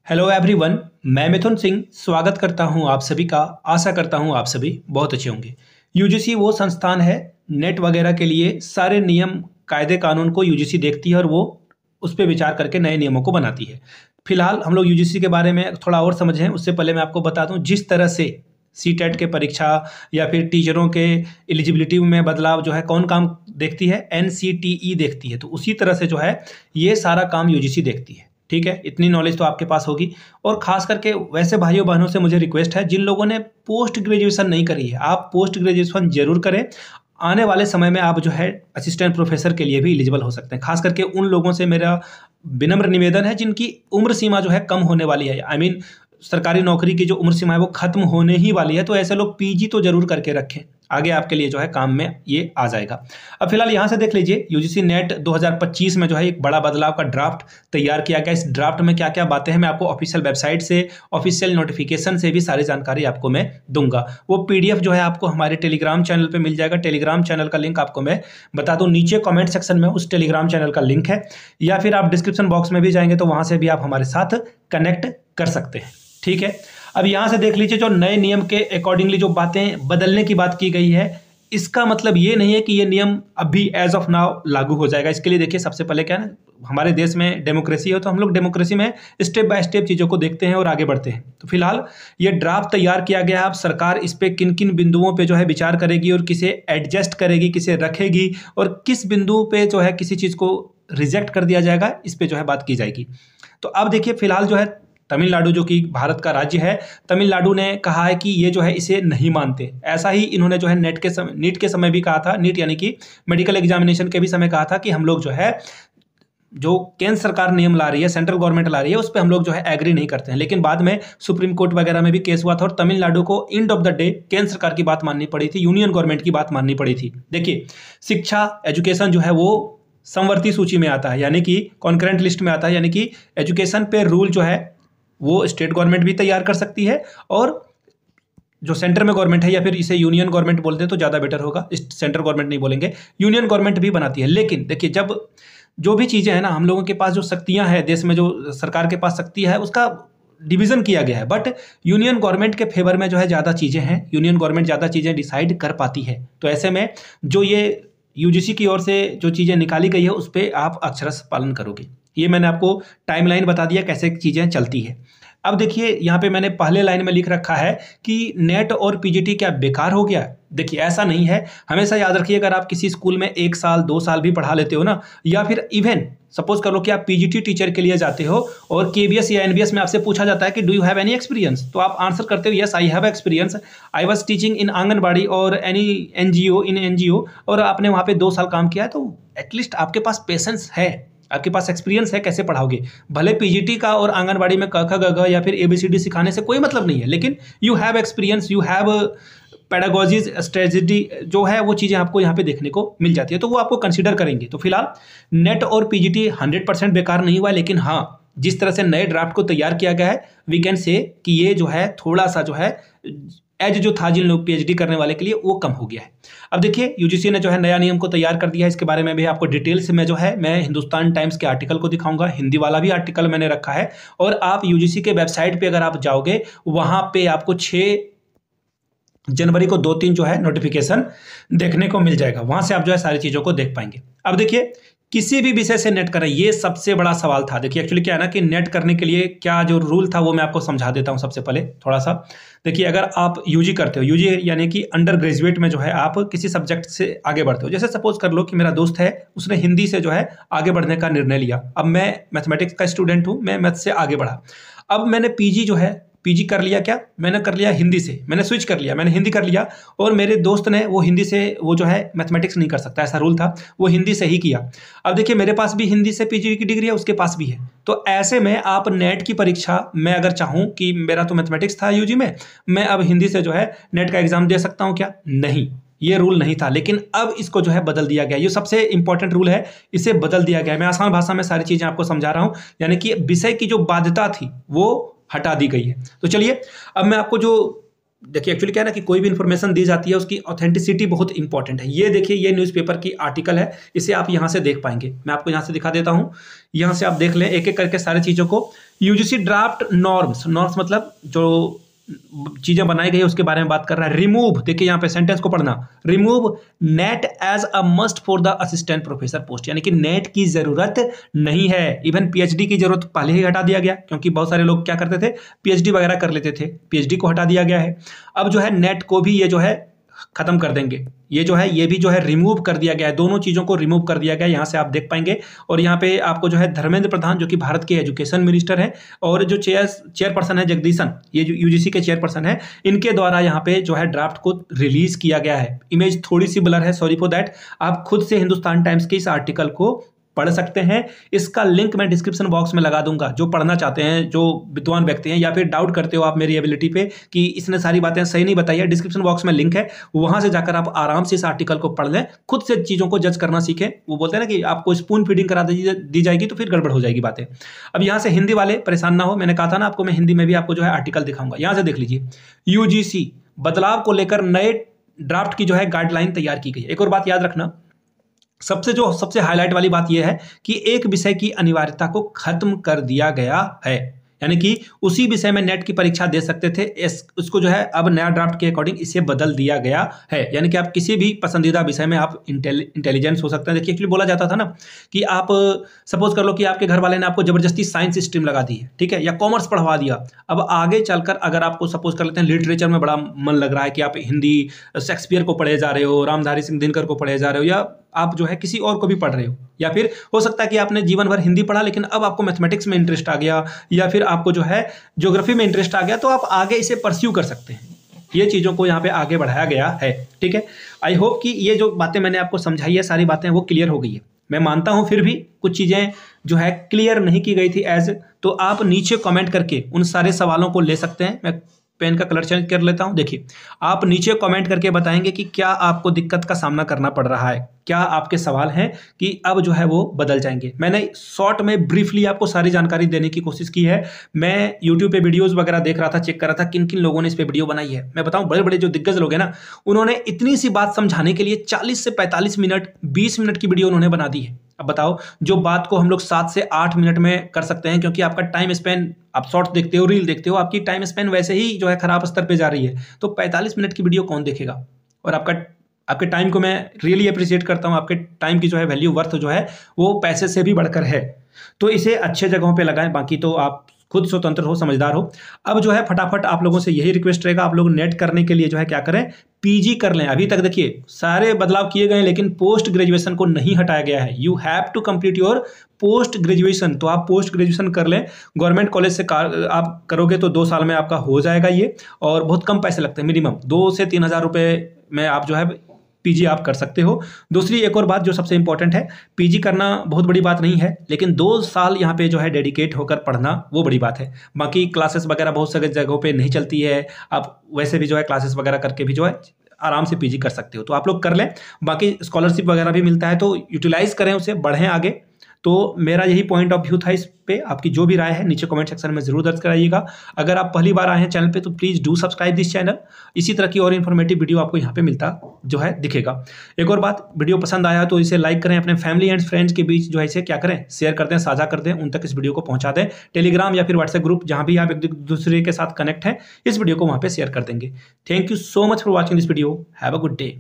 Hello everyone. मैं मिथुन सिंह स्वागत करता हूं आप सभी का। आशा करता हूं आप सभी बहुत अच्छे होंगे। यूजीसी वो संस्थान है, नेट वगैरह के लिए सारे नियम कायदे कानून को यूजीसी देखती है और वो उस पर विचार करके नए नियमों को बनाती है। फिलहाल हम लोग यूजीसी के बारे में थोड़ा और समझें उससे पहले मैं आपको बता दूं, जिस तरह से सीटेट के परीक्षा या फिर टीचरों के एलिजिबिलिटी में बदलाव जो है कौन काम देखती है, एनसीटीई देखती है। तो उसी तरह से जो है ये सारा काम यूजीसी देखती है। ठीक है, इतनी नॉलेज तो आपके पास होगी। और खास करके वैसे भाइयों बहनों से मुझे रिक्वेस्ट है, जिन लोगों ने पोस्ट ग्रेजुएशन नहीं करी है, आप पोस्ट ग्रेजुएशन जरूर करें। आने वाले समय में आप जो है असिस्टेंट प्रोफेसर के लिए भी एलिजिबल हो सकते हैं। खास करके उन लोगों से मेरा विनम्र निवेदन है जिनकी उम्र सीमा जो है कम होने वाली है। आई मीन सरकारी नौकरी की जो उम्र सीमा है वो खत्म होने ही वाली है। तो ऐसे लोग पीजी तो जरूर करके रखें, आगे आपके लिए जो है काम में ये आ जाएगा। अब फिलहाल यहाँ से देख लीजिए, यूजीसी नेट 2025 में जो है एक बड़ा बदलाव का ड्राफ्ट तैयार किया गया। इस ड्राफ्ट में क्या क्या बातें हैं मैं आपको ऑफिशियल वेबसाइट से, ऑफिशियल नोटिफिकेशन से भी सारी जानकारी आपको मैं दूंगा। वो पीडीएफ जो है आपको हमारे टेलीग्राम चैनल पर मिल जाएगा। टेलीग्राम चैनल का लिंक आपको मैं बता दूं, नीचे कॉमेंट सेक्शन में उस टेलीग्राम चैनल का लिंक है, या फिर आप डिस्क्रिप्शन बॉक्स में भी जाएंगे तो वहां से भी आप हमारे साथ कनेक्ट कर सकते हैं। ठीक है, अब यहां से देख लीजिए, जो नए नियम के अकॉर्डिंगली जो बातें बदलने की बात की गई है, इसका मतलब ये नहीं है कि ये नियम अभी एज ऑफ नाउ लागू हो जाएगा। इसके लिए देखिए, सबसे पहले क्या है ना, हमारे देश में डेमोक्रेसी है, तो हम लोग डेमोक्रेसी में स्टेप बाय स्टेप चीज़ों को देखते हैं और आगे बढ़ते हैं। तो फिलहाल ये ड्राफ्ट तैयार किया गया है। अब सरकार इस पे किन किन बिंदुओं पे जो है विचार करेगी और किसे एडजस्ट करेगी, किसे रखेगी, और किस बिंदु पे जो है किसी चीज़ को रिजेक्ट कर दिया जाएगा, इस पे जो है बात की जाएगी। तो अब देखिए, फिलहाल जो है तमिलनाडु, जो कि भारत का राज्य है, तमिलनाडु ने कहा है कि ये जो है इसे नहीं मानते। ऐसा ही इन्होंने जो है नीट के समय भी कहा था, नीट यानी कि मेडिकल एग्जामिनेशन के भी समय कहा था कि हम लोग जो है जो केंद्र सरकार नियम ला रही है, सेंट्रल गवर्नमेंट ला रही है, उस पर हम लोग जो है एग्री नहीं करते हैं। लेकिन बाद में सुप्रीम कोर्ट वगैरह में भी केस हुआ था और तमिलनाडु को एंड ऑफ द डे केंद्र सरकार की बात माननी पड़ी थी, यूनियन गवर्नमेंट की बात माननी पड़ी थी। देखिए, शिक्षा एजुकेशन जो है वो समवर्ती सूची में आता है, यानी कि कॉन्करेंट लिस्ट में आता है, यानी कि एजुकेशन पे रूल जो है वो स्टेट गवर्नमेंट भी तैयार कर सकती है, और जो सेंटर में गवर्नमेंट है, या फिर इसे यूनियन गवर्नमेंट बोलते हैं तो ज़्यादा बेटर होगा, सेंटर गवर्नमेंट नहीं बोलेंगे, यूनियन गवर्नमेंट भी बनाती है। लेकिन देखिए, जब जो भी चीज़ें हैं ना, हम लोगों के पास जो शक्तियां हैं देश में, जो सरकार के पास शक्ति है उसका डिवीजन किया गया है, बट यूनियन गवर्नमेंट के फेवर में जो है ज़्यादा चीज़ें हैं, यूनियन गवर्नमेंट ज़्यादा चीज़ें डिसाइड कर पाती है। तो ऐसे में जो ये यूजीसी की ओर से जो चीज़ें निकाली गई है उस पर आप अक्षरशः पालन करोगे। ये मैंने आपको टाइमलाइन बता दिया कैसे चीज़ें चलती है। अब देखिए, यहाँ पे मैंने पहले लाइन में लिख रखा है कि नेट और पीजीटी क्या बेकार हो गया। देखिए, ऐसा नहीं है। हमेशा याद रखिए, अगर आप किसी स्कूल में 1 साल 2 साल भी पढ़ा लेते हो ना, या फिर इवन सपोज कर लो कि आप पीजीटी टीचर के लिए जाते हो और केबीएस या एनबीएस में आपसे पूछा जाता है कि do you have any experience, तो आप आंसर करते हो yes I have experience, I was teaching in anganwadi और एनी एनजीओ, और आपने वहाँ पे 2 साल काम किया है, तो एटलीस्ट आपके पास पेशेंस है, आपके पास एक्सपीरियंस है। कैसे पढ़ाओगे? भले पीजीटी का और आंगनबाड़ी में क ख ग घ या फिर एबीसीडी सिखाने से कोई मतलब नहीं है, लेकिन you have experience, you have pedagogies strategy जो है वो चीज़ें आपको यहाँ पे देखने को मिल जाती है, तो वो आपको कंसीडर करेंगे। तो फिलहाल नेट और पीजीटी 100% बेकार नहीं हुआ, लेकिन हाँ, जिस तरह से नए ड्राफ्ट को तैयार किया गया है, वी कैन से कि ये जो है थोड़ा सा जो है एज जो था जिन लोग पीएचडी करने वाले के लिए, वो कम हो गया है। अब देखिए, यूजीसी ने जो है नया नियम को तैयार कर दिया है। इसके बारे में भी आपको डिटेल्स में जो है मैं हिंदुस्तान टाइम्स के आर्टिकल को दिखाऊंगा, हिंदी वाला भी आर्टिकल मैंने रखा है, और आप यूजीसी के वेबसाइट पे अगर आप जाओगे, वहां पे आपको 6 जनवरी को 2-3 जो है नोटिफिकेशन देखने को मिल जाएगा। वहां से आप जो है सारी चीज़ों को देख पाएंगे। अब देखिए, किसी भी विषय से नेट करें, ये सबसे बड़ा सवाल था। देखिए, एक्चुअली क्या है ना कि नेट करने के लिए क्या जो रूल था वो मैं आपको समझा देता हूँ सबसे पहले थोड़ा सा। देखिए, अगर आप यूजी करते हो, यूजी यानी कि अंडर ग्रेजुएट में जो है आप किसी सब्जेक्ट से आगे बढ़ते हो, जैसे सपोज कर लो कि मेरा दोस्त है, उसने हिंदी से जो है आगे बढ़ने का निर्णय लिया। अब मैं मैथमेटिक्स का स्टूडेंट हूँ, मैं मैथ से आगे बढ़ा। अब मैंने पीजी कर लिया, क्या मैंने कर लिया हिंदी से, मैंने स्विच कर लिया, मैंने हिंदी कर लिया, और मेरे दोस्त ने वो हिंदी से वो जो है मैथमेटिक्स नहीं कर सकता, ऐसा रूल था, वो हिंदी से ही किया। अब देखिए, मेरे पास भी हिंदी से पीजी की डिग्री है, उसके पास भी है। तो ऐसे में आप नेट की परीक्षा, मैं अगर चाहूँ कि मेरा तो मैथमेटिक्स था यूजी में, मैं अब हिंदी से जो है नेट का एग्जाम दे सकता हूँ क्या? नहीं, ये रूल नहीं था, लेकिन अब इसको जो है बदल दिया गया। ये सबसे इंपॉर्टेंट रूल है, इसे बदल दिया गया है। मैं आसान भाषा में सारी चीज़ें आपको समझा रहा हूँ, यानी कि विषय की जो बाध्यता थी वो हटा दी गई है। तो चलिए, अब मैं आपको जो देखिए, एक्चुअली क्या है ना कि कोई भी इंफॉर्मेशन दी जाती है उसकी ऑथेंटिसिटी बहुत इंपॉर्टेंट है। ये देखिए, ये न्यूज़पेपर की आर्टिकल है, इसे आप यहाँ से देख पाएंगे। मैं आपको यहाँ से दिखा देता हूँ, यहाँ से आप देख लें एक एक करके सारी चीज़ों को। यूजीसी ड्राफ्ट नॉर्म्स, नॉर्म्स मतलब जो चीजें बनाई गई है उसके बारे में बात कर रहा है। रिमूव, देखिए यहाँ पे सेंटेंस को पढ़ना, remove NET as a must for the assistant professor post, यानी कि नेट की जरूरत नहीं है। इवन पीएचडी की जरूरत पहले ही हटा दिया गया, क्योंकि बहुत सारे लोग क्या करते थे, पीएचडी वगैरह कर लेते थे, पीएचडी को हटा दिया गया है। अब जो है नेट को भी ये जो है खत्म कर देंगे, ये जो है ये भी जो है रिमूव कर दिया गया है, दोनों चीजों को रिमूव कर दिया गया है, यहां से आप देख पाएंगे। और यहाँ पे आपको जो है धर्मेंद्र प्रधान जो कि भारत के एजुकेशन मिनिस्टर हैं, और जो चेयरपर्सन है जगदीशन, ये जो यूजीसी के चेयरपर्सन है, इनके द्वारा यहाँ पे जो है ड्राफ्ट को रिलीज किया गया है। इमेज थोड़ी सी ब्लर है, सॉरी फॉर दैट। आप खुद से हिंदुस्तान टाइम्स के इस आर्टिकल को पढ़ सकते हैं, इसका लिंक मैं डिस्क्रिप्शन बॉक्स में लगा दूंगा। जो पढ़ना चाहते हैं, जो विद्वान व्यक्ति हैं, या फिर डाउट करते हो आप मेरी एबिलिटी पे कि इसने सारी बातें सही नहीं बताई है, डिस्क्रिप्शन बॉक्स में लिंक है, वहां से जाकर आप आराम से इस आर्टिकल को पढ़ लें, खुद से चीजों को जज करना सीखें। वो बोलते हैं ना कि आपको स्पून फीडिंग करा दी जाएगी तो फिर गड़बड़ हो जाएगी बातें। अब यहाँ से हिंदी वाले परेशान ना हो, मैंने कहा था ना आपको मैं हिंदी में भी आपको जो है आर्टिकल दिखाऊंगा। यहाँ से देख लीजिए, यूजीसी बदलाव को लेकर नए ड्राफ्ट की जो है गाइडलाइन तैयार की गई। एक और बात याद रखना, सबसे हाईलाइट वाली बात यह है कि एक विषय की अनिवार्यता को खत्म कर दिया गया है, यानी कि उसी विषय में नेट की परीक्षा दे सकते थे, उसको जो है अब नया ड्राफ्ट के अकॉर्डिंग इसे बदल दिया गया है। यानी कि आप किसी भी पसंदीदा विषय में आप इंटेलिजेंस हो सकते हैं। देखिए एक्चुअली बोला जाता था ना कि आप सपोज कर लो कि आपके घर वाले ने आपको जबरदस्ती साइंस स्ट्रीम लगा दी है, ठीक है, या कॉमर्स पढ़वा दिया। अब आगे चलकर अगर आपको सपोज कर लेते हैं लिटरेचर में बड़ा मन लग रहा है कि आप हिंदी शेक्सपियर को पढ़े जा रहे हो, रामधारी सिंह दिनकर को पढ़े जा रहे हो, या आप जो है किसी और को भी पढ़ रहे हो, या फिर हो सकता है कि आपने जीवन भर हिंदी पढ़ा लेकिन अब आपको मैथमेटिक्स में इंटरेस्ट आ गया, या फिर आपको जो है ज्योग्राफी में इंटरेस्ट आ गया, तो आप आगे इसे परस्यू कर सकते हैं। ये चीज़ों को यहाँ पे आगे बढ़ाया गया है, ठीक है। आई होप कि ये जो बातें मैंने आपको समझाई है, सारी बातें वो क्लियर हो गई है। मैं मानता हूँ फिर भी कुछ चीज़ें जो है क्लियर नहीं की गई थी तो आप नीचे कमेंट करके उन सारे सवालों को ले सकते हैं। मैं पेन का कलर चेंज कर लेता हूं। देखिए, आप नीचे कमेंट करके बताएंगे कि क्या आपको दिक्कत का सामना करना पड़ रहा है, क्या आपके सवाल हैं कि अब जो है वो बदल जाएंगे। मैंने शॉर्ट में ब्रीफली आपको सारी जानकारी देने की कोशिश की है। मैं यूट्यूब पे वीडियोस वगैरह देख रहा था, चेक कर रहा था किन किन लोगों ने इस पे वीडियो बनाई है। मैं बताऊं, बड़े बड़े जो दिग्गज लोग हैं ना, उन्होंने इतनी सी बात समझाने के लिए 40 से 45 मिनट 20 मिनट की वीडियो उन्होंने बना दी है। अब बताओ, जो बात को हम लोग 7 से 8 मिनट में कर सकते हैं, क्योंकि आपका टाइम स्पेन, आप शॉर्ट देखते हो, रील देखते हो, आपकी टाइम स्पेन वैसे ही जो है खराब स्तर पे जा रही है, तो 45 मिनट की वीडियो कौन देखेगा। और आपके टाइम को मैं रियली अप्रिशिएट करता हूं। आपके टाइम की जो है वैल्यू, वर्थ जो है वो पैसे से भी बढ़कर है। तो इसे अच्छे जगहों पे लगाएं, बाकी तो आप खुद स्वतंत्र हो, समझदार हो। अब जो है फटाफट आप लोगों से यही रिक्वेस्ट रहेगा, आप लोग नेट करने के लिए जो है क्या करें, पीजी कर लें। अभी तक देखिए सारे बदलाव किए गए, लेकिन पोस्ट ग्रेजुएशन को नहीं हटाया गया है। You have to complete your post graduation, तो आप पोस्ट ग्रेजुएशन कर लें। गवर्नमेंट कॉलेज से आप करोगे तो 2 साल में आपका हो जाएगा ये, और बहुत कम पैसे लगते हैं, मिनिमम 2 से 3 हज़ार रुपये में आप जो है पीजी आप कर सकते हो। दूसरी एक और बात जो सबसे इंपॉर्टेंट है, पीजी करना बहुत बड़ी बात नहीं है, लेकिन 2 साल यहाँ पे जो है डेडिकेट होकर पढ़ना वो बड़ी बात है। बाकी क्लासेस वगैरह बहुत सारे जगहों पे नहीं चलती है, आप वैसे भी जो है क्लासेस वगैरह करके भी जो है आराम से पीजी कर सकते हो, तो आप लोग कर लें। बाकी स्कॉलरशिप वगैरह भी मिलता है, तो यूटिलाइज करें उसे, बढ़ें आगे। तो मेरा यही पॉइंट ऑफ व्यू था इस पे। आपकी जो भी राय है नीचे कमेंट सेक्शन में जरूर दर्ज कराइएगा। अगर आप पहली बार आए हैं चैनल पे तो please do subscribe this channel. इसी तरह की और इन्फॉर्मेटिव वीडियो आपको यहाँ पे मिलता जो है दिखेगा। एक और बात, वीडियो पसंद आया तो इसे लाइक करें, अपने फैमिली एंड फ्रेंड्स के बीच जो है इसे क्या करें, शेयर कर दें, साझा कर दें, उन तक इस वीडियो को पहुँचा दें। टेलीग्राम या फिर व्हाट्सएप ग्रुप, जहाँ भी आप एक दूसरे के साथ कनेक्ट हैं, इस वीडियो को वहाँ पर शेयर कर देंगे। Thank you so much for watching this video. Have a good day.